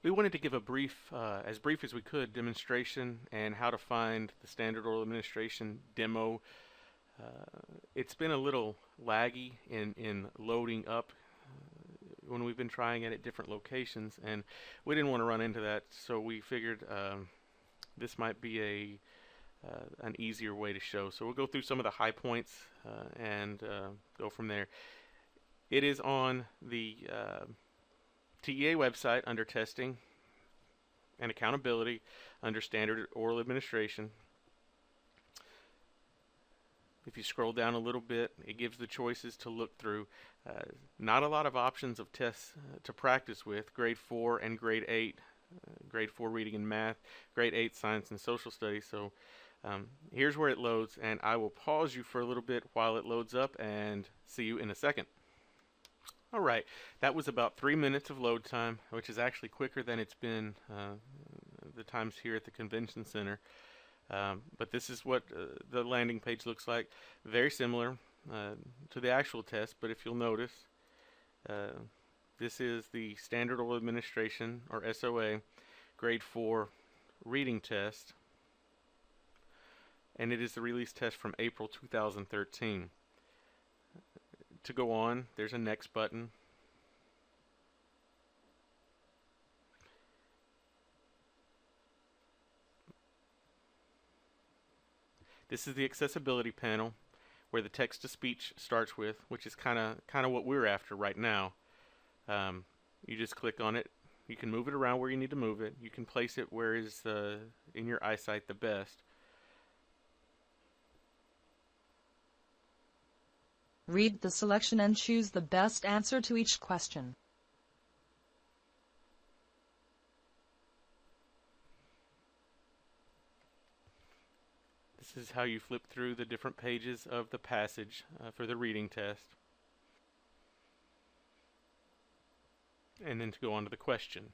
We wanted to give a brief, as brief as we could, demonstration and how to find the Standard Oral Administration demo. It's been a little laggy in loading up when we've been trying it at different locations, and we didn't want to run into that, so we figured this might be an easier way to show. So we'll go through some of the high points and go from there. It is on the TEA website under Testing and Accountability under Standard Oral Administration. If you scroll down a little bit, it gives the choices to look through. Not a lot of options of tests to practice with. Grade 4 and Grade 8. Grade 4 Reading and Math. Grade 8 Science and Social Studies. So here's where it loads, and I will pause you for a little bit while it loads up and see you in a second. Alright, that was about 3 minutes of load time, which is actually quicker than it's been the times here at the Convention Center. But this is what the landing page looks like. Very similar to the actual test, but if you'll notice, this is the Standard Oral Administration, or SOA, Grade 4 reading test, and it is the release test from April 2013. To go on, there's a next button. This is the accessibility panel where the text-to-speech starts with, which is kind of what we're after right now. You just click on it. You can move it around where you need to move it. You can place it where is in your eyesight the best. Read the selection and choose the best answer to each question. This is how you flip through the different pages of the passage for the reading test. And then to go on to the question.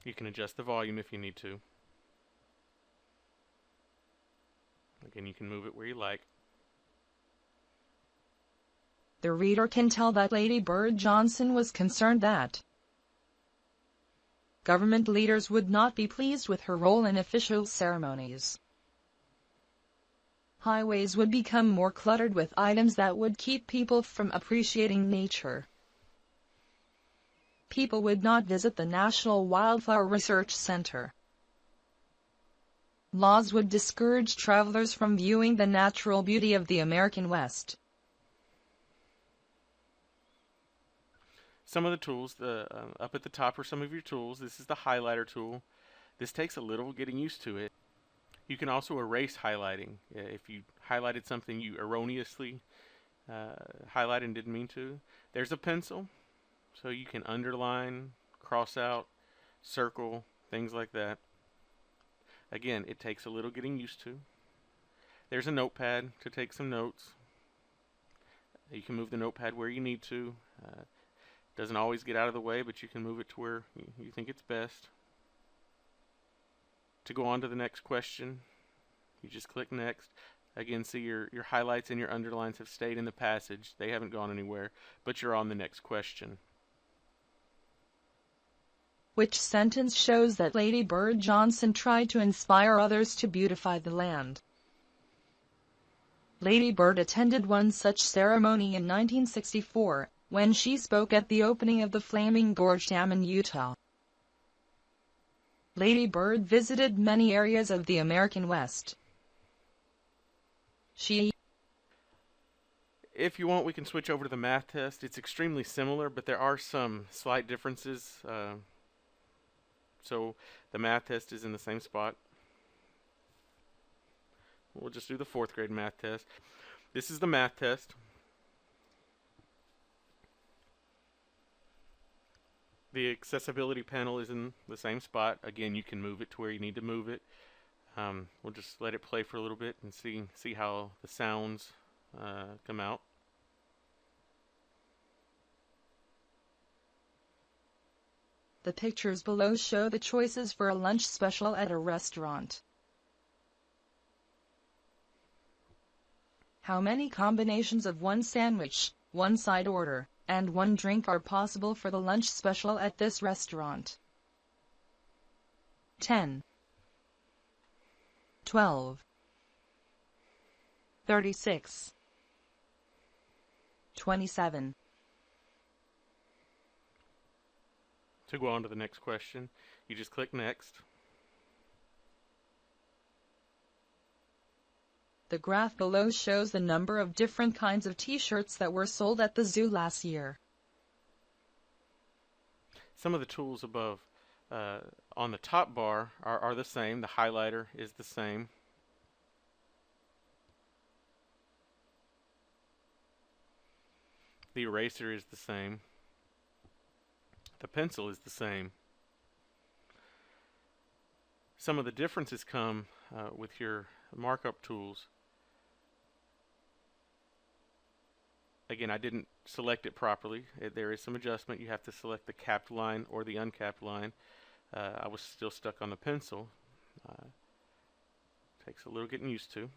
You can adjust the volume if you need to. Again, you can move it where you like. The reader can tell that Lady Bird Johnson was concerned that government leaders would not be pleased with her role in official ceremonies. Highways would become more cluttered with items that would keep people from appreciating nature. People would not visit the National Wildflower Research Center. Laws would discourage travelers from viewing the natural beauty of the American West. Some of the tools, up at the top are some of your tools. This is the highlighter tool. This takes a little getting used to it. You can also erase highlighting. If you highlighted something you erroneously highlighted and didn't mean to, there's a pencil. So you can underline, cross out, circle, things like that. Again, it takes a little getting used to. There's a notepad to take some notes. You can move the notepad where you need to. Doesn't always get out of the way, but you can move it to where you think it's best. To go on to the next question, you just click next. Again, see your highlights and your underlines have stayed in the passage. They haven't gone anywhere, but you're on the next question. Which sentence shows that Lady Bird Johnson tried to inspire others to beautify the land? Lady Bird attended one such ceremony in 1964, when she spoke at the opening of the Flaming Gorge Dam in Utah. Lady Bird visited many areas of the American West. If you want, we can switch over to the math test. It's extremely similar, but there are some slight differences. So the math test is in the same spot. We'll just do the 4th grade math test. This is the math test. The accessibility panel is in the same spot. Again, you can move it to where you need to move it. We'll just let it play for a little bit and see how the sounds come out. The pictures below show the choices for a lunch special at a restaurant. How many combinations of one sandwich, one side order, and one drink are possible for the lunch special at this restaurant? 10, 12, 36, 27. To go on to the next question, you just click next. The graph below shows the number of different kinds of t-shirts that were sold at the zoo last year. Some of the tools above on the top bar are the same. The highlighter is the same. The eraser is the same. The pencil is the same. Some of the differences come with your markup tools. Again, I didn't select it properly. There is some adjustment. You have to select the capped line or the uncapped line. I was still stuck on the pencil. Takes a little getting used to.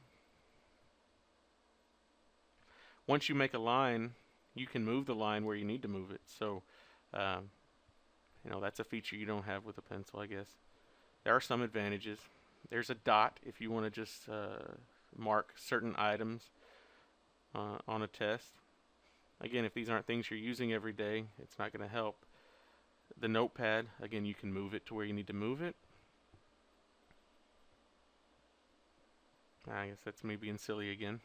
Once you make a line, you can move the line where you need to move it. So, that's a feature you don't have with a pencil, I guess. There are some advantages. There's a dot if you want to just mark certain items on a test. Again, if these aren't things you're using every day, it's not going to help. The notepad, again, you can move it to where you need to move it. I guess that's me being silly again.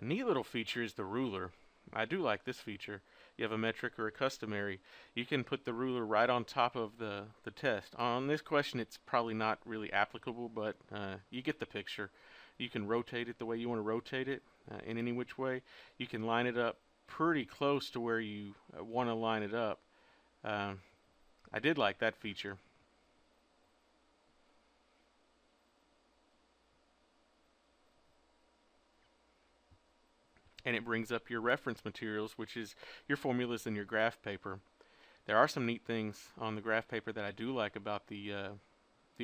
Neat little feature is the ruler. I do like this feature. You have a metric or a customary. You can put the ruler right on top of the test. On this question, it's probably not really applicable, but you get the picture. You can rotate it the way you want to rotate it in any which way. You can line it up pretty close to where you want to line it up. I did like that feature. And it brings up your reference materials, which is your formulas and your graph paper. There are some neat things on the graph paper that I do like about the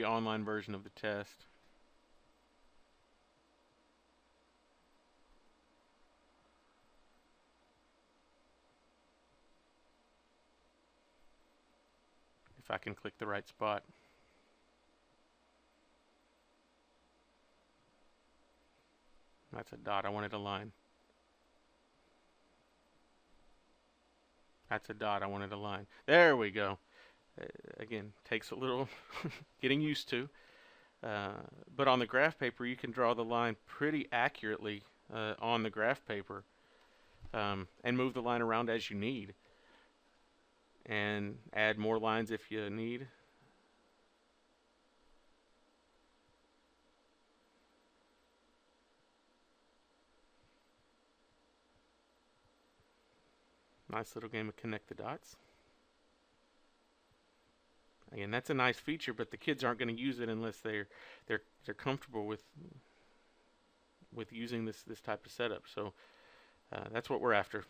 online version of the test. If I can click the right spot. That's a dot. I wanted a line. That's a dot. I wanted a line. There we go. Again, takes a little getting used to. But on the graph paper, you can draw the line pretty accurately on the graph paper and move the line around as you need. And add more lines if you need. Nice little game of connect the dots. Again, that's a nice feature, but the kids aren't going to use it unless they're comfortable with using this type of setup. So that's what we're after.